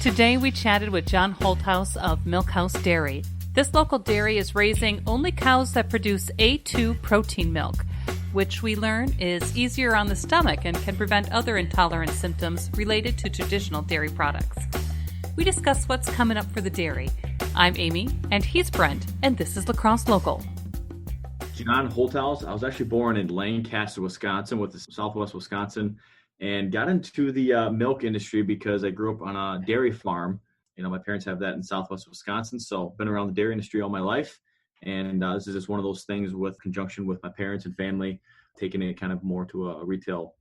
Today we chatted with John Holthaus of Milkhaus Dairy. This local dairy is raising only cows that produce A2 protein milk, which we learn is easier on the stomach and can prevent other intolerance symptoms related to traditional dairy products. We discuss what's coming up for the dairy. I'm Amy, and he's Brent, and this is La Crosse Local. John Holthaus. I was actually born in Lancaster, Wisconsin, with Southwest Wisconsin, and got into the milk industry because I grew up on a dairy farm. You know, my parents have that in Southwest Wisconsin, so been around the dairy industry all my life. And this is just one of those things with conjunction with my parents and family, taking it kind of more to a retail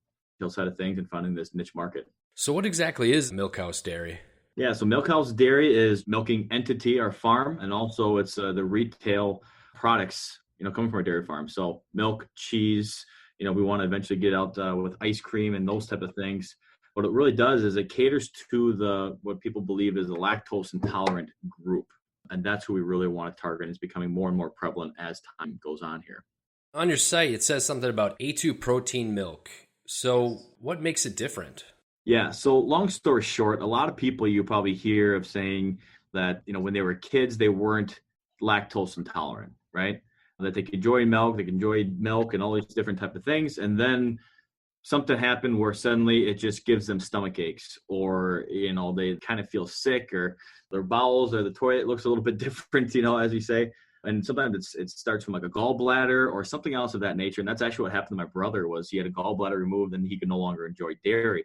side of things and finding this niche market. So what exactly is Milkhaus Dairy? Yeah, so Milkhaus Dairy is milking entity, our farm, and also it's the retail products, coming from our dairy farm. So milk, cheese, we want to eventually get out with ice cream and those type of things. What it really does is it caters to what people believe is the lactose intolerant group. And that's who we really want to target. It's becoming more and more prevalent as time goes on here. On your site, it says something about A2 protein milk. So what makes it different? Yeah, so long story short, a lot of people you probably hear of saying that, when they were kids, they weren't lactose intolerant, right? That they could enjoy milk and all these different type of things. And then something happened where suddenly it just gives them stomach aches, or, they kind of feel sick, or their bowels or the toilet looks a little bit different, as you say. And sometimes it starts from like a gallbladder or something else of that nature. And that's actually what happened to my brother. Was he had a gallbladder removed and he could no longer enjoy dairy.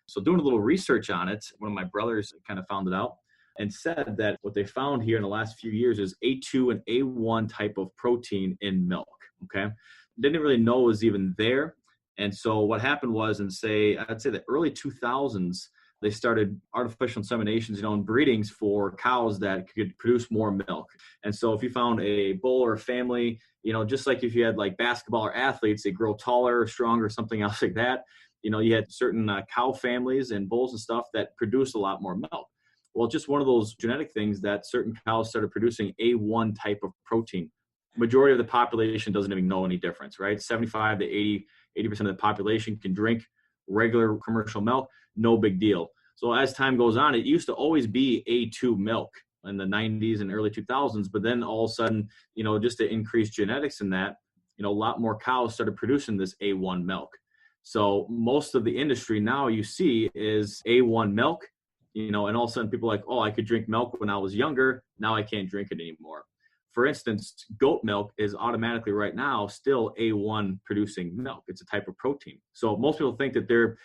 So doing a little research on it, one of my brothers kind of found it out and said that what they found here in the last few years is A2 and A1 type of protein in milk, okay? Didn't really know it was even there. And so what happened was, I'd say the early 2000s, they started artificial inseminations, and breedings for cows that could produce more milk. And so if you found a bull or a family, just like if you had like basketball or athletes, they grow taller or stronger or something else like that. You had certain cow families and bulls and stuff that produce a lot more milk. Well, just one of those genetic things that certain cows started producing A1 type of protein. Majority of the population doesn't even know any difference, right? 75 to 80% of the population can drink regular commercial milk, no big deal. So as time goes on, it used to always be A2 milk in the 90s and early 2000s, but then all of a sudden, just to increase genetics in that, a lot more cows started producing this A1 milk. So most of the industry now you see is A1 milk, and all of a sudden people are like, oh, I could drink milk when I was younger. Now I can't drink it anymore. For instance, goat milk is automatically right now still A1 producing milk. It's a type of protein. So most people think that the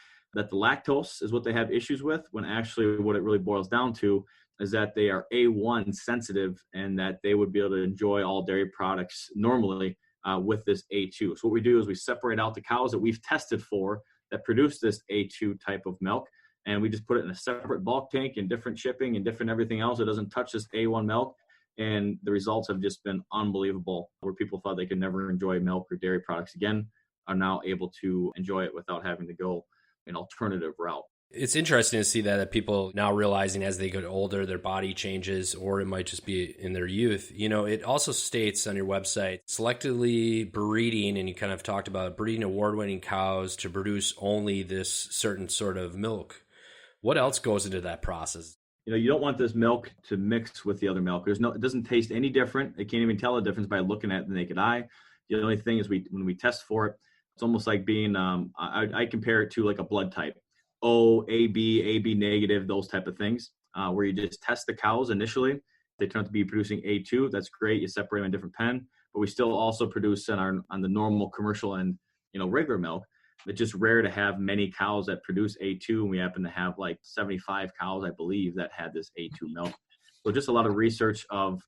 lactose is what they have issues with, when actually what it really boils down to is that they are A1 sensitive and that they would be able to enjoy all dairy products normally with this A2. So what we do is we separate out the cows that we've tested for that produce this A2 type of milk, and we just put it in a separate bulk tank and different shipping and different everything else. It doesn't touch this A1 milk. And the results have just been unbelievable, where people thought they could never enjoy milk or dairy products again are now able to enjoy it without having to go an alternative route. It's interesting to see that people now realizing as they get older, their body changes, or it might just be in their youth. It also states on your website, selectively breeding, and you kind of talked about breeding award-winning cows to produce only this certain sort of milk. What else goes into that process? You don't want this milk to mix with the other milk. It doesn't taste any different. They can't even tell the difference by looking at the naked eye. The only thing is when we test for it, it's almost like being, I compare it to like a blood type. O, AB negative, those type of things, where you just test the cows initially. They turn out to be producing A2. That's great. You separate them in a different pen, but we still also produce on the normal commercial and, regular milk. It's just rare to have many cows that produce A2. And we happen to have like 75 cows, I believe, that had this A2 milk. So just a lot of research of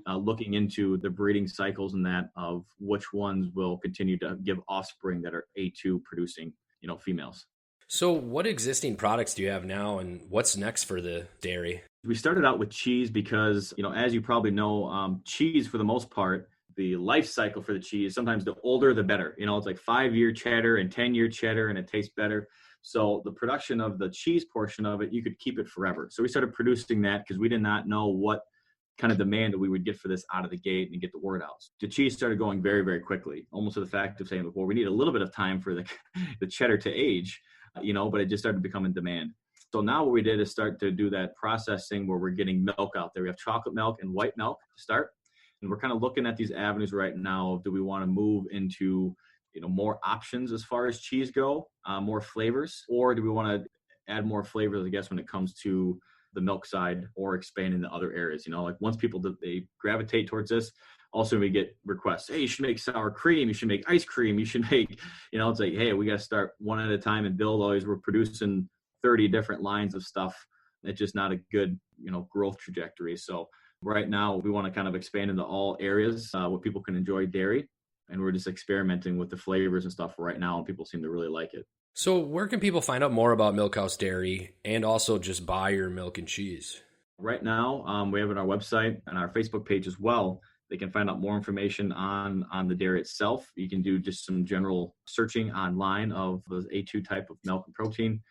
looking into the breeding cycles and that of which ones will continue to give offspring that are A2 producing, females. So what existing products do you have now, and what's next for the dairy? We started out with cheese because, as you probably know, cheese for the most part, the life cycle for the cheese, sometimes the older the better. It's like 5-year cheddar and 10-year cheddar, and it tastes better. So the production of the cheese portion of it, you could keep it forever. So we started producing that because we did not know what kind of demand that we would get for this out of the gate and get the word out. The cheese started going very, very quickly, almost to the fact of saying, well, we need a little bit of time for the cheddar to age, but it just started becoming demand. So now what we did is start to do that processing where we're getting milk out there. We have chocolate milk and white milk to start. And we're kind of looking at these avenues right now. Do we want to move into, more options as far as cheese go, more flavors, or do we want to add more flavors, I guess, when it comes to the milk side or expand into other areas? Like once people, they gravitate towards this, also we get requests, hey, you should make sour cream, you should make ice cream, you should make, it's like, hey, we got to start one at a time and build. Always we're producing 30 different lines of stuff. It's just not a good, growth trajectory. So right now we want to kind of expand into all areas where people can enjoy dairy. And we're just experimenting with the flavors and stuff right now. And people seem to really like it. So where can people find out more about Milkhaus Dairy and also just buy your milk and cheese? Right now, we have it on our website and our Facebook page as well. They can find out more information on the dairy itself. You can do just some general searching online of the A2 type of milk and protein.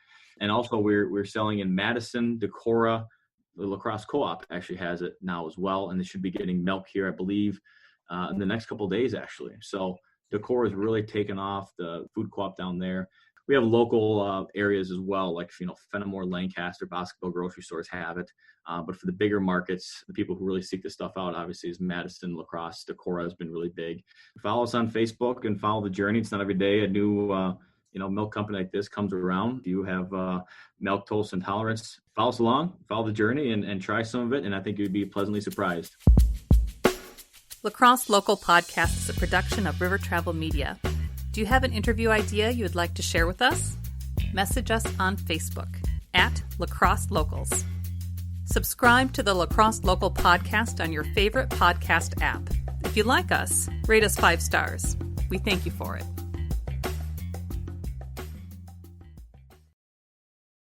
And also we're selling in Madison, Decorah. The La Crosse Co-op actually has it now as well. And they should be getting milk here, I believe, in the next couple of days, actually. So Decorah is really taken off, the food co-op down there. We have local areas as well, like, Fenimore, Lancaster, Bosqueville grocery stores have it. But for the bigger markets, the people who really seek this stuff out, obviously, is Madison, La Crosse. Decorah has been really big. Follow us on Facebook and follow the journey. It's not every day a new milk company like this comes around. If you have lactose intolerance, follow us along, follow the journey, and try some of it. And I think you'd be pleasantly surprised. La Crosse Local Podcast is a production of River Travel Media. Do you have an interview idea you would like to share with us? Message us on Facebook at La Crosse Locals. Subscribe to the La Crosse Local Podcast on your favorite podcast app. If you like us, rate us 5 stars. We thank you for it.